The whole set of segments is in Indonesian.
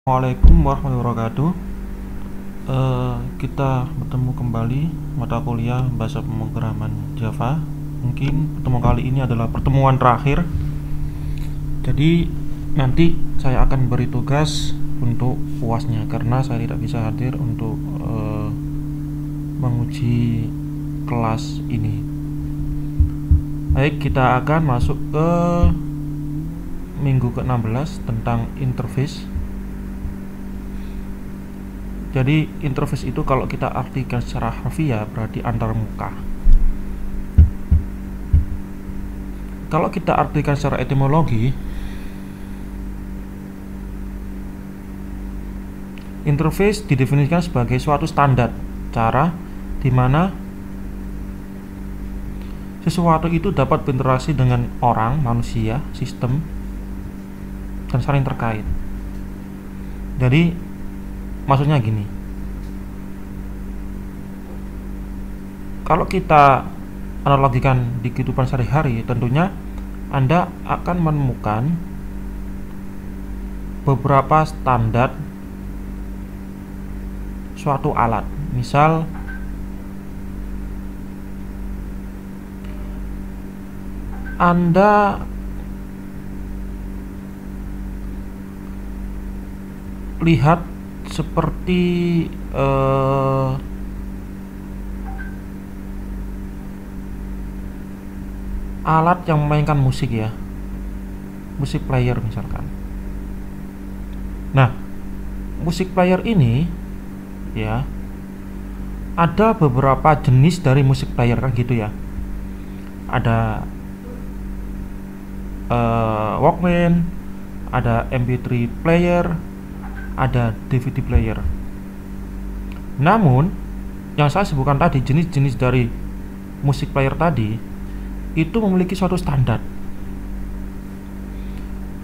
Assalamualaikum warahmatullahi wabarakatuh. Kita bertemu kembali mata kuliah bahasa pemrograman Java. Mungkin pertemuan kali ini adalah pertemuan terakhir. Jadi nanti saya akan beri tugas untuk UASnya karena saya tidak bisa hadir untuk menguji kelas ini. Baik, kita akan masuk ke minggu ke-16 tentang interface. Jadi interface itu kalau kita artikan secara harfiah berarti antar muka. Kalau kita artikan secara etimologi, interface didefinisikan sebagai suatu standar cara di mana sesuatu itu dapat berinteraksi dengan orang, manusia, sistem, dan saling terkait. Jadi maksudnya gini, kalau kita analogikan di kehidupan sehari-hari, tentunya Anda akan menemukan beberapa standar suatu alat. Misal Anda lihat seperti alat yang memainkan musik ya, musik player misalkan. Nah, musik player ini ya, ada beberapa jenis dari musik player kan gitu ya. Ada Walkman, ada MP3 player, ada DVD player. Namun yang saya sebutkan tadi, jenis-jenis dari musik player tadi itu memiliki suatu standar.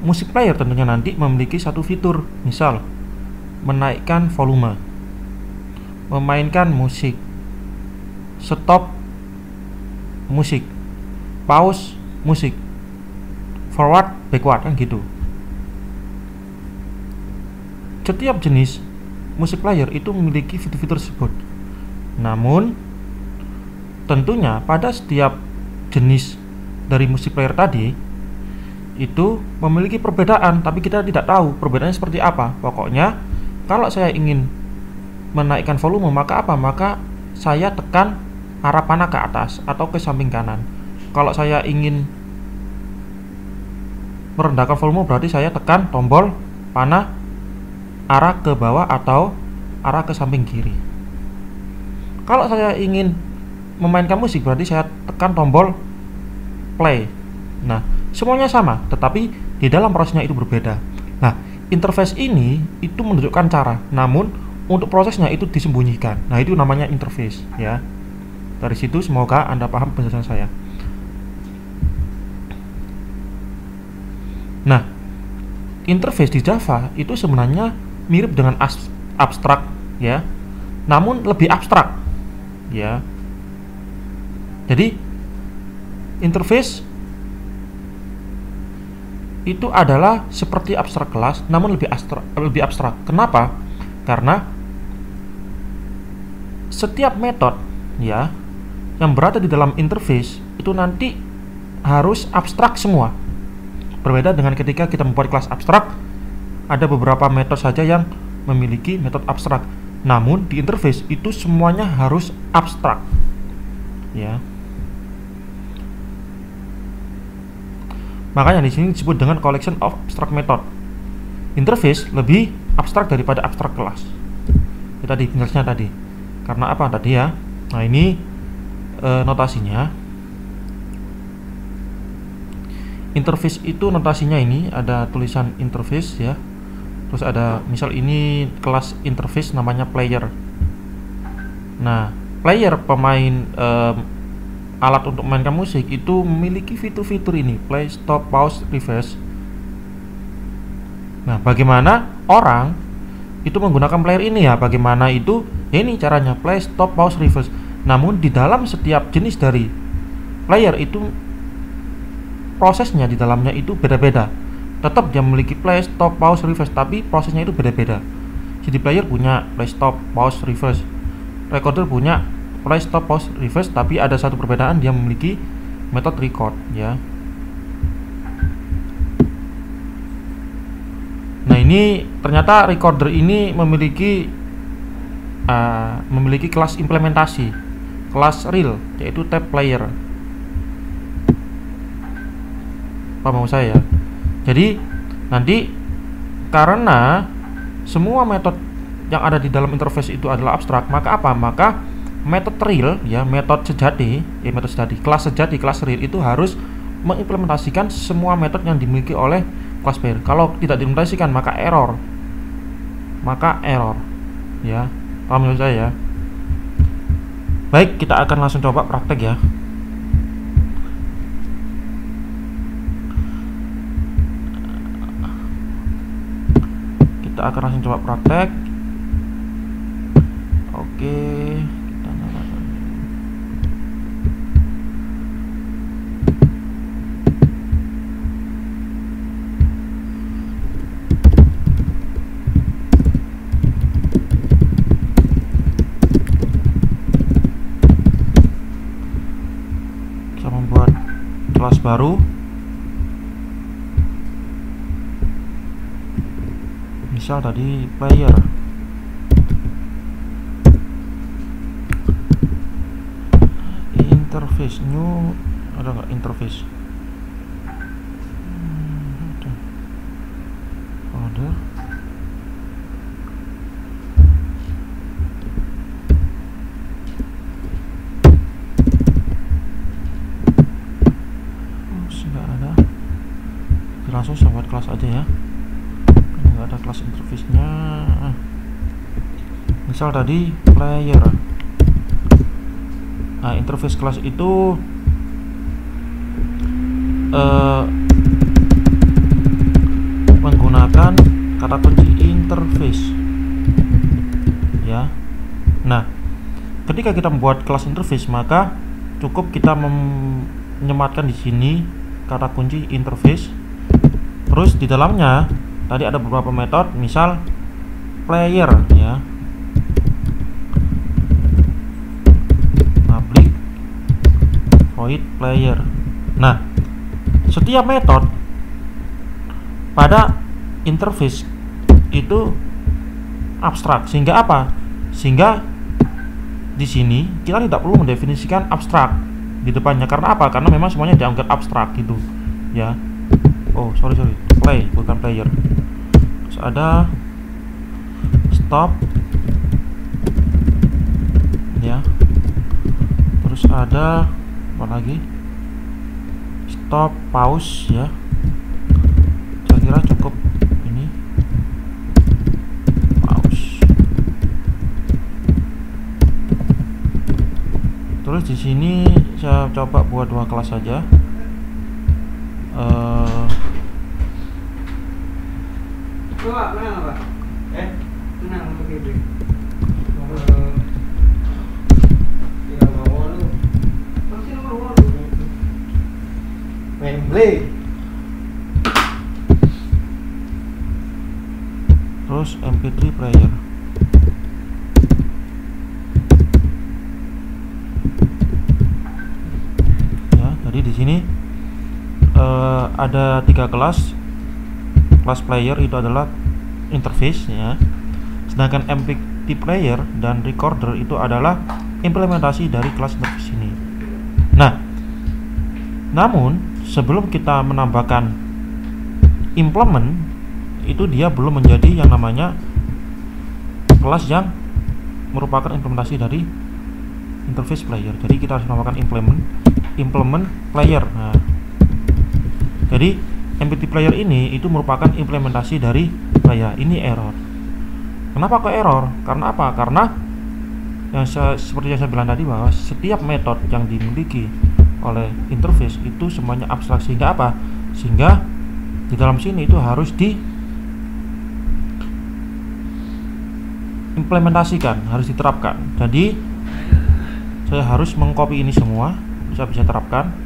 Musik player tentunya nanti memiliki satu fitur, misal menaikkan volume, memainkan musik, stop musik, pause musik, forward backward kan gitu. Setiap jenis musik player itu memiliki fitur-fitur tersebut. Namun tentunya pada setiap jenis dari musik player tadi itu memiliki perbedaan, tapi kita tidak tahu perbedaannya seperti apa. Pokoknya kalau saya ingin menaikkan volume maka apa? Maka saya tekan arah panah ke atas atau ke samping kanan. Kalau saya ingin merendahkan volume berarti saya tekan tombol panah arah ke bawah atau arah ke samping kiri. Kalau saya ingin memainkan musik berarti saya tekan tombol play. Nah, semuanya sama, tetapi di dalam prosesnya itu berbeda. Nah, interface ini itu menunjukkan cara, namun untuk prosesnya itu disembunyikan. Nah, itu namanya interface ya. Dari situ semoga Anda paham penjelasan saya. Nah, interface di Java itu sebenarnya mirip dengan abstrak ya, namun lebih abstrak ya. Jadi interface itu adalah seperti abstrak kelas namun lebih abstrak. Kenapa? Karena setiap metode ya yang berada di dalam interface itu nanti harus abstrak semua. Berbeda dengan ketika kita membuat kelas abstrak, ada beberapa metode saja yang memiliki metode abstrak. Namun di interface itu semuanya harus abstrak. Ya. Makanya di sini disebut dengan collection of abstract method. Interface lebih abstrak daripada abstrak kelas. Itu tadi penjelasannya tadi. Karena apa tadi ya? Nah, ini notasinya. Interface itu notasinya ini ada tulisan interface ya. Terus ada misal ini kelas interface namanya player. Nah, player pemain alat untuk memainkan musik itu memiliki fitur-fitur ini, play, stop, pause, reverse. Nah, bagaimana orang itu menggunakan player ini ya? Bagaimana itu? Ya ini caranya, play, stop, pause, reverse. Namun di dalam setiap jenis dari player itu prosesnya di dalamnya itu beda-beda. tetap dia memiliki play, stop, pause, reverse, tapi prosesnya itu beda-beda. CD player punya play, stop, pause, reverse. Recorder punya play, stop, pause, reverse, tapi ada satu perbedaan, dia memiliki metode record ya. Nah, ini ternyata recorder ini memiliki kelas implementasi, kelas real, yaitu tape player. Paham saya ya? Jadi nanti karena semua metode yang ada di dalam interface itu adalah abstrak, maka apa? Maka metode real ya, metode sejati, kelas sejati, kelas real itu harus mengimplementasikan semua metode yang dimiliki oleh kelas player. Kalau tidak diimplementasikan maka error. Ya. Paham menurut saya ya? Baik, kita akan langsung coba praktek ya. Kita akan langsung coba praktek. Oke, kita nyalakan. Kita membuat kelas baru. Misal tadi player. Interface new, ada nggak interface? Ada. Folder. Nggak ada. Langsung saya buat kelas aja ya. Nggak ada kelas interface-nya. Misal tadi player. Nah, interface kelas itu menggunakan kata kunci interface ya. Nah, ketika kita membuat kelas interface maka cukup kita menyematkan di sini kata kunci interface. Terus di dalamnya tadi ada beberapa metode, misal player ya, public void player. Nah, setiap metode pada interface itu abstrak, sehingga apa? Sehingga di sini kita tidak perlu mendefinisikan abstrak di depannya. Karena apa? Karena memang semuanya dianggap abstrak gitu ya. Oh, sorry, play bukan player. Terus ada stop ya. Terus ada apa lagi? Stop, pause ya. Saya kira cukup ini. Pause. Terus di sini saya coba buat dua kelas saja. Pak, kenapa Pak? Kenapa begitu? Tidak mau lu. Pasti lu mau lu. Main play. Terus MP3 player. Ya, jadi di sini ada 3 kelas. Kelas player itu adalah interface ya. Sedangkan MP3 player dan recorder itu adalah implementasi dari kelas interface ini. Nah, namun sebelum kita menambahkan implement itu dia belum menjadi yang namanya kelas yang merupakan implementasi dari interface player. Jadi kita harus menambahkan implement player. Nah, jadi MP3 player ini itu merupakan implementasi dari player. Ini error. Kenapa kok error? Karena apa? Karena seperti yang saya bilang tadi, bahwa setiap metode yang dimiliki oleh interface itu semuanya abstrak. Sehingga apa? Sehingga di dalam sini itu harus diimplementasikan, harus diterapkan. Jadi saya harus mengcopy ini semua, bisa terapkan.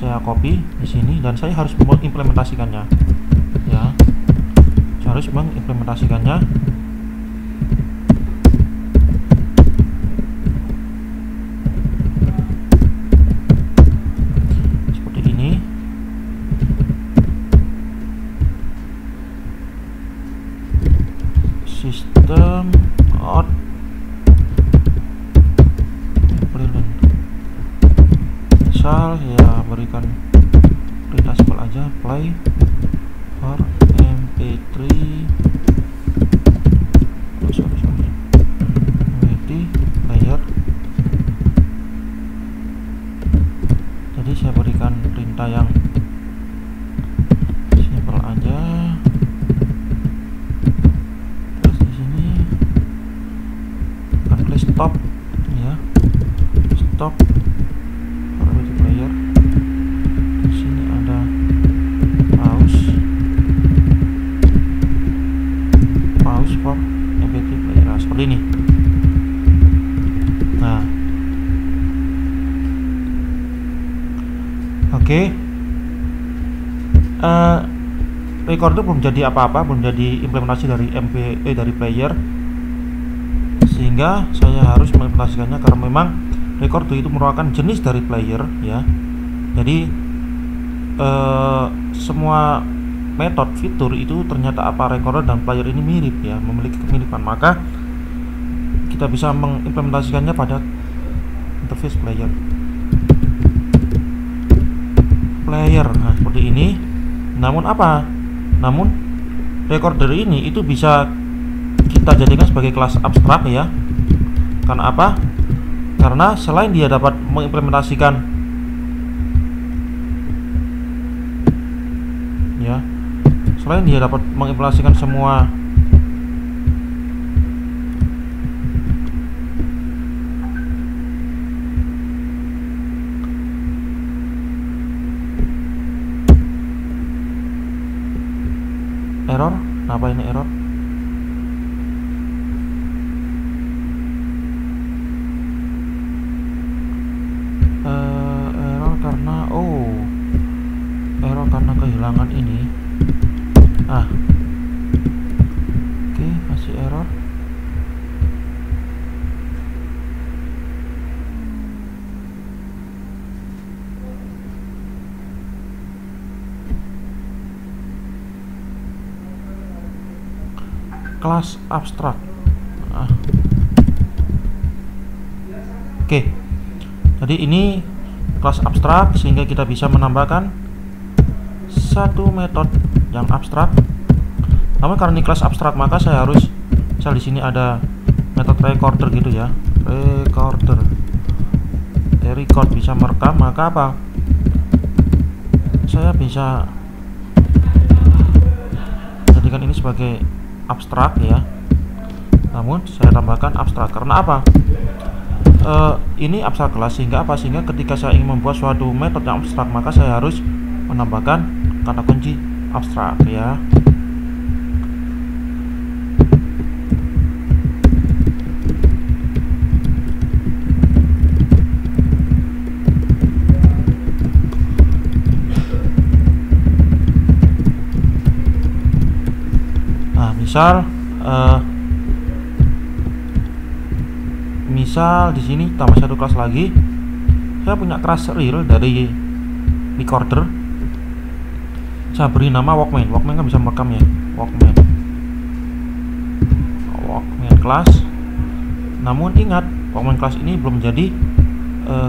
saya copy di sini dan saya harus mengimplementasikannya ya. Saya harus mengimplementasikannya. Seperti ini. System out brilliant. Misal ya berikan perintah simpel aja, play for mp3 ready player. Jadi saya berikan perintah yang simpel aja. Terus di sini akan klik stop ya, stop for ready player. Di sini ada pause for mp3 player. Nah, seperti ini. Nah, oke. Recorder belum jadi apa-apa, belum jadi implementasi dari dari player, sehingga saya harus mengimplementasikannya karena memang recorder itu merupakan jenis dari player ya. Jadi semua metode fitur itu ternyata apa recorder dan player ini mirip ya, memiliki kemiripan, maka kita bisa mengimplementasikannya pada interface player. Nah, seperti ini. Namun apa? Namun recorder ini itu bisa kita jadikan sebagai kelas abstrak ya. Karena apa? Karena selain dia dapat mengimplementasikan ya, selain dia dapat mengimplementasikan semua error. Apa ini error? Error karena error karena kehilangan ini. Oke, masih error. Kelas abstrak. Oke. Jadi ini kelas abstrak sehingga kita bisa menambahkan satu metode yang abstrak. Namun karena ini kelas abstrak maka saya harus misal di sini ada metode recorder gitu ya. Recorder. Record bisa merekam, maka apa? Saya bisa jadikan ini sebagai abstrak ya. Namun saya tambahkan abstrak karena apa? Ini abstrak kelas sehingga apa? Sehingga ketika saya ingin membuat suatu metode yang abstrak maka saya harus menambahkan kata kunci abstrak ya. Misal di sini tambah satu kelas lagi. Saya punya kelas real dari recorder. Saya beri nama Walkman. Walkman kan bisa merekam ya. Walkman class. Namun ingat, Walkman class ini belum jadi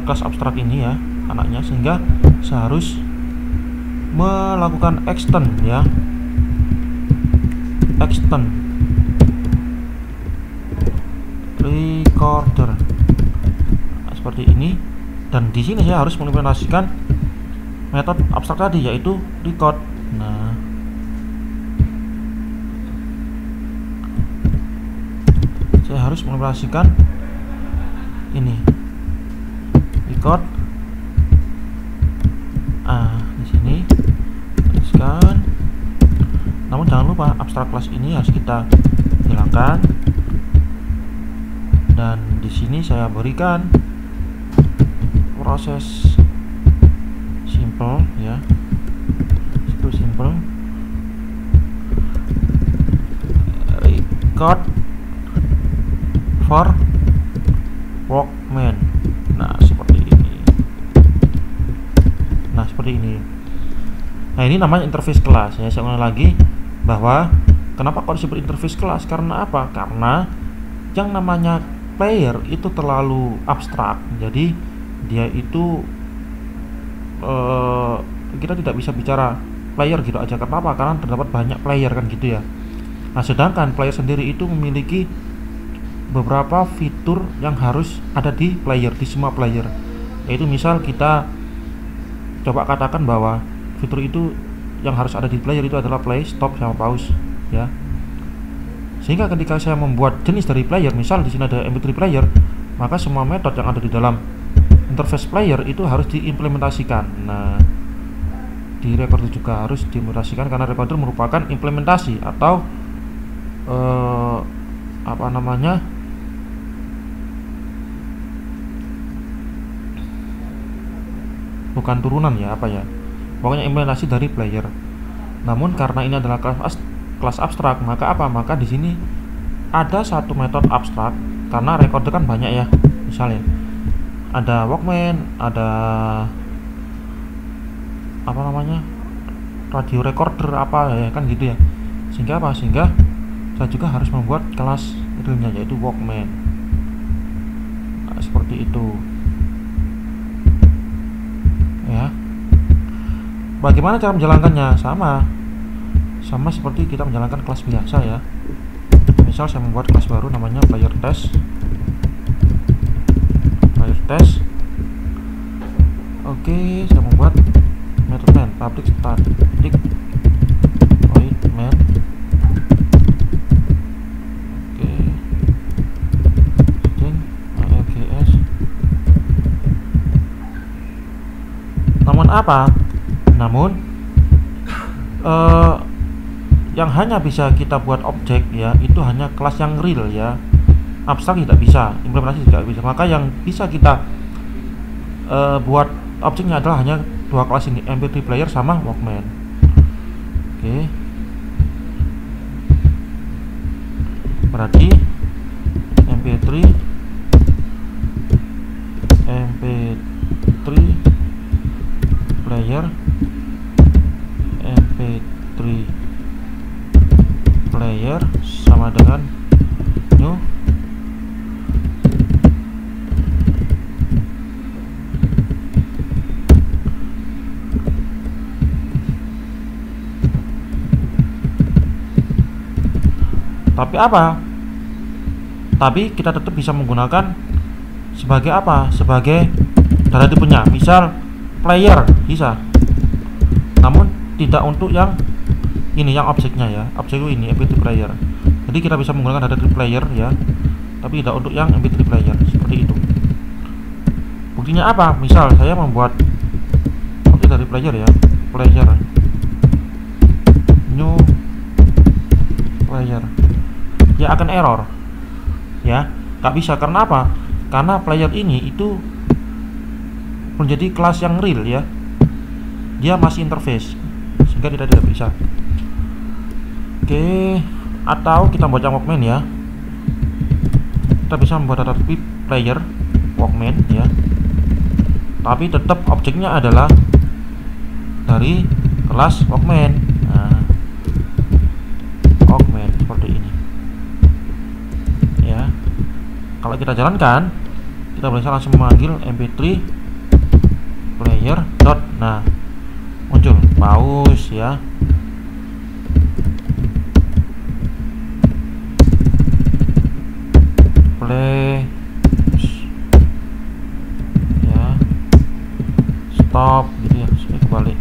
kelas abstrak ini ya anaknya, sehingga saya harus melakukan extend ya. Extend recorder seperti ini, dan di sini saya harus mengimplementasikan metode abstrak tadi yaitu record. Nah, saya harus mengimplementasikan ini record. Di sini tuliskan. Namun jangan lupa abstrak kelas ini harus kita hilangkan. Dan di sini saya berikan proses simple simple ya, super simple. Record for Walkman. Nah seperti ini. Nah ini namanya interface kelas ya. Saya ulang lagi bahwa kenapa kok disebut interface kelas, karena apa? Karena yang namanya player itu terlalu abstrak, jadi dia itu kita tidak bisa bicara player gitu aja. Kenapa? Karena terdapat banyak player kan gitu ya. Nah sedangkan player sendiri itu memiliki beberapa fitur yang harus ada di player, di semua player. Yaitu misal kita coba katakan bahwa fitur itu yang harus ada di player itu adalah play, stop, sama pause ya. Sehingga ketika saya membuat jenis dari player, misal di sini ada MP3 player, maka semua metode yang ada di dalam interface player itu harus diimplementasikan. Nah, di recorder juga harus diimplementasikan karena recorder merupakan implementasi atau apa namanya? Bukan turunan ya, apa ya? Pokoknya implementasi dari player. Namun karena ini adalah kelas abstrak, maka apa? Maka di sini ada satu metode abstrak karena recorder kan banyak ya. Misalnya ada Walkman, ada apa namanya? Radio recorder apa ya kan gitu ya. Sehingga apa? Sehingga saya juga harus membuat kelas realnya yaitu Walkman. Nah, seperti itu. Ya. Bagaimana cara menjalankannya? Sama seperti kita menjalankan kelas biasa ya. Misal saya membuat kelas baru namanya player test. Oke, saya membuat method main public static void main. Oke, string algs. Namun apa? Yang hanya bisa kita buat objek ya, itu hanya kelas yang real ya. Abstrak tidak bisa, implementasi tidak bisa. Maka yang bisa kita buat objeknya adalah hanya dua kelas ini, MP3 player sama Walkman. Oke. Berarti MP3 player MP3 player sama dengan new tapi apa? Tapi kita tetap bisa menggunakan sebagai apa? Sebagai data tipenya. Misal player bisa. Namun tidak untuk yang ini, yang objeknya ya. Objek ini MP3 player. Jadi kita bisa menggunakan data type player ya. Tapi tidak untuk yang MP3 player. Seperti itu. Buktinya apa? Misal saya membuat objek dari player ya. Player new player. Ya akan error ya, nggak bisa. Karena apa? Karena player ini itu menjadi kelas yang real ya, dia masih interface sehingga tidak bisa. Oke, atau kita buat yang Walkman ya, kita bisa membuat data type player Walkman ya, tapi tetap objeknya adalah dari kelas Walkman. Nah, Walkman seperti ini. Kalau kita jalankan, kita bisa langsung memanggil mp3 player dot. Nah, muncul pause ya. Play ya, stop gitu ya, supaya kebalik.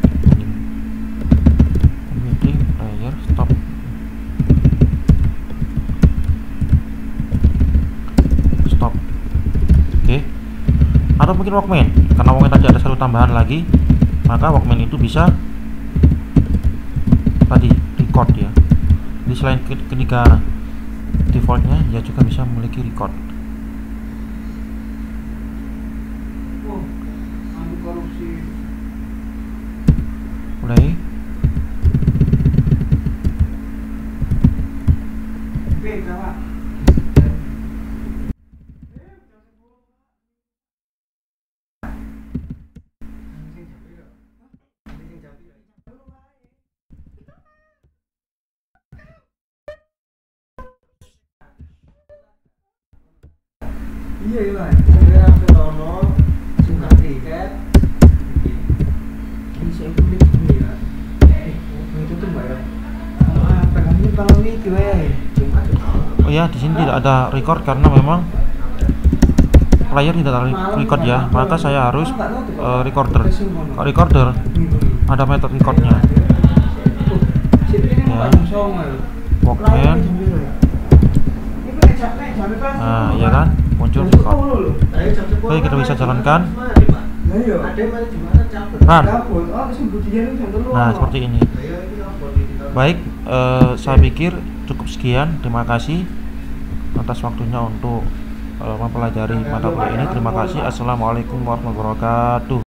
mp3 player stop. Atau mungkin Walkman, karena Walkman tadi ada satu tambahan lagi, maka Walkman itu bisa tadi record ya. Jadi selain ketiga defaultnya, dia juga bisa memiliki record. Oh, anti korupsi. Mulai. Beda, Pak. Iya, iya. Saya kelono suka tiket. Ini saya beli ini ya. Itu tuh Mbak ya. Pegangnya kalau ini weh. Oh ya, di sini tidak ada record karena memang player tidak ada record ya, maka saya harus recorder. Kalau recorder ada metode recordnya. Ya. Walkman. Nah, ya kan, muncul record. Oke, kita bisa jalankan. Nah, seperti ini. Baik, saya pikir cukup sekian. Terima kasih atas waktunya untuk mempelajari mata kuliah ini. Terima kasih. Assalamualaikum warahmatullahi wabarakatuh.